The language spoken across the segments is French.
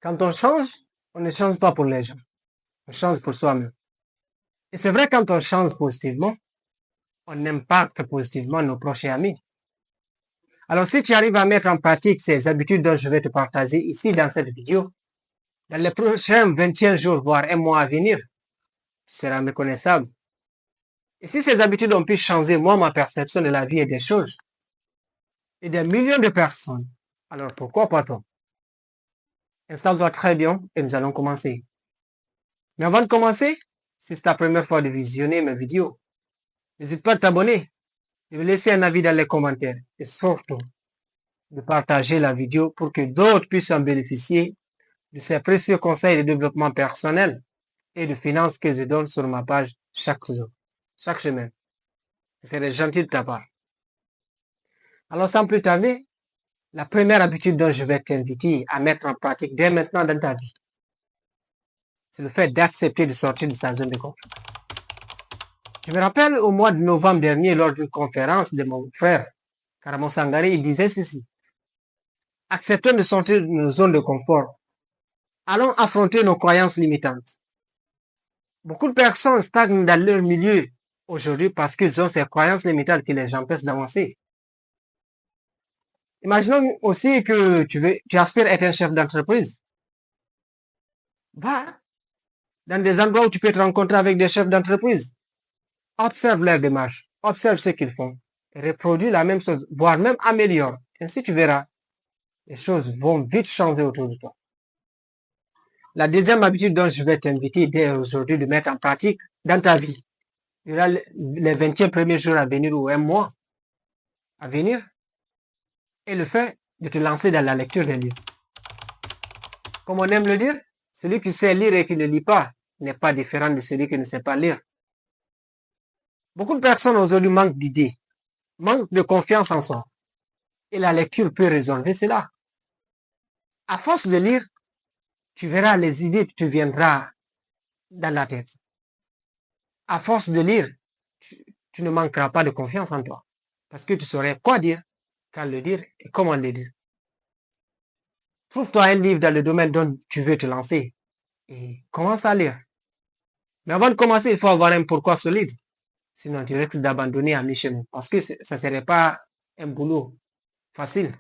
Quand on ne change pas pour les gens, on change pour soi-même. Et c'est vrai, quand on change positivement, on impacte positivement nos proches et amis. Alors, si tu arrives à mettre en pratique ces habitudes dont je vais te partager ici dans cette vidéo, dans les prochains 21 jours, voire un mois à venir, tu seras méconnaissable. Et si ces habitudes ont pu changer, moi, ma perception de la vie et des choses, et des millions de personnes, alors pourquoi pas toi? Installe-toi très bien et nous allons commencer. Mais avant de commencer, si c'est ta première fois de visionner mes vidéos, n'hésite pas à t'abonner, de me laisser un avis dans les commentaires et surtout de partager la vidéo pour que d'autres puissent en bénéficier de ces précieux conseils de développement personnel et de finances que je donne sur ma page chaque jour, chaque semaine. C'est gentil de ta part. Alors sans plus tarder, la première habitude dont je vais t'inviter à mettre en pratique dès maintenant dans ta vie, c'est le fait d'accepter de sortir de sa zone de confort. Je me rappelle au mois de novembre dernier, lors d'une conférence de mon frère, Karamo Sangari, il disait ceci. Acceptons de sortir de nos zones de confort. Allons affronter nos croyances limitantes. Beaucoup de personnes stagnent dans leur milieu aujourd'hui parce qu'ils ont ces croyances limitantes qui les empêchent d'avancer. Imaginons aussi que tu aspires à être un chef d'entreprise. Va dans des endroits où tu peux te rencontrer avec des chefs d'entreprise. Observe leur démarche, observe ce qu'ils font, et reproduis la même chose, voire même améliore. Ainsi tu verras, les choses vont vite changer autour de toi. La deuxième habitude dont je vais t'inviter dès aujourd'hui de mettre en pratique dans ta vie, durant les 21 premiers jours à venir ou un mois à venir, est le fait de te lancer dans la lecture des livres. Comme on aime le dire, celui qui sait lire et qui ne lit pas n'est pas différent de celui qui ne sait pas lire. Beaucoup de personnes aujourd'hui manquent d'idées, manquent de confiance en soi. Et la lecture peut résolver cela. À force de lire, tu verras les idées qui te viendront dans la tête. À force de lire, tu ne manqueras pas de confiance en toi. Parce que tu saurais quoi dire, quand le dire et comment le dire. Trouve-toi un livre dans le domaine dont tu veux te lancer et commence à lire. Mais avant de commencer, il faut avoir un pourquoi solide. Sinon, tu risques d'abandonner à mi-chemin. Parce que ça ne serait pas un boulot facile.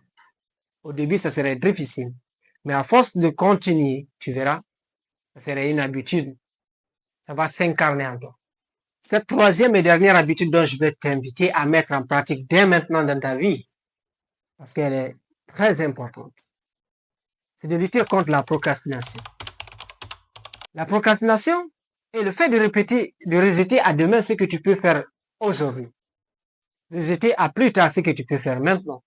Au début, ça serait difficile. Mais à force de continuer, tu verras, ça serait une habitude. Ça va s'incarner en toi. Cette troisième et dernière habitude dont je vais t'inviter à mettre en pratique dès maintenant dans ta vie, parce qu'elle est très importante, c'est de lutter contre la procrastination. La procrastination est le fait de répéter, de rejeter à demain ce que tu peux faire aujourd'hui. Rejeter à plus tard ce que tu peux faire maintenant.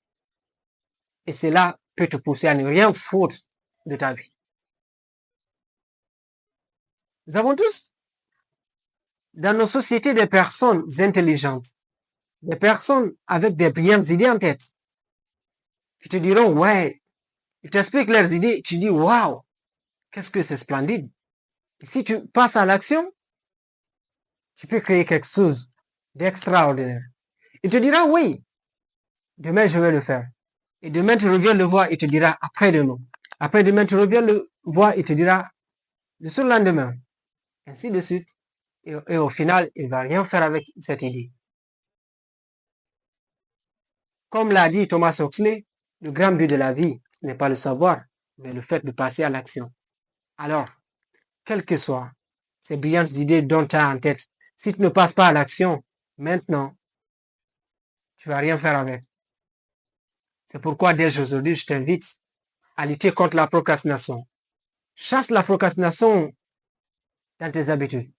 Et cela peut te pousser à ne rien foutre de ta vie. Nous avons tous dans nos sociétés des personnes intelligentes, des personnes avec des brillantes idées en tête, qui te diront, ouais, ils t'expliquent leurs idées, tu dis, waouh, qu'est-ce que c'est splendide. Et si tu passes à l'action, tu peux créer quelque chose d'extraordinaire. Il te dira, oui, demain je vais le faire. Et demain tu reviens le voir, il te dira, après-demain. Après-demain tu reviens le voir, il te dira, le surlendemain. Ainsi de suite. Et au final, il ne va rien faire avec cette idée. Comme l'a dit Thomas Huxley, le grand but de la vie n'est pas le savoir, mais le fait de passer à l'action. Alors, quelles que soient ces brillantes idées dont tu as en tête, si tu ne passes pas à l'action, maintenant, tu ne vas rien faire avec. C'est pourquoi dès aujourd'hui, je t'invite à lutter contre la procrastination. Chasse la procrastination dans tes habitudes.